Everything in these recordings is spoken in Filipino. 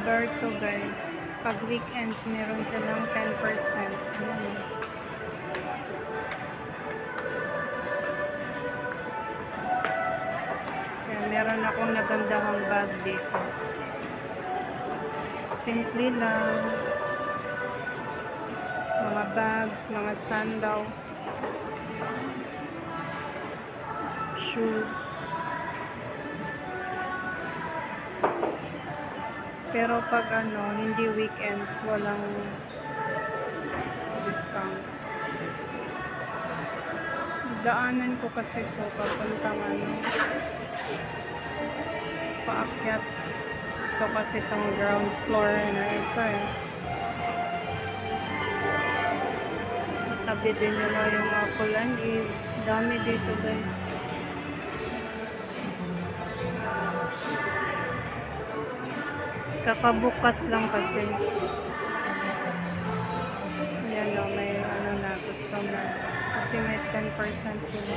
Alberto guys. Pag weekends, meron silang 10%. Ayan. Kaya meron akong nagandahang bag dito. Simple lang. Mga bags, mga sandals, shoes. Pero pag hindi weekends, walang discount. Daanan ko kasi ito papuntang paakyat. Ito kasi itong ground floor na ito eh. Tabi din nila yung Apple and Eve. Dami dito guys. Kakabukas lang kasi. Yan o, may na customer. Kasi may 10% sila.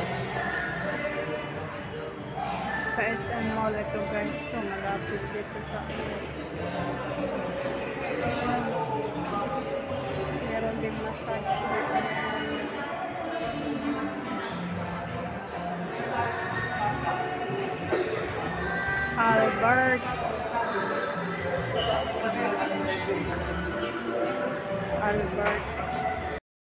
Sa SM Mall ito guys. Ito, malapit dito sa meron din massage dito. Albert.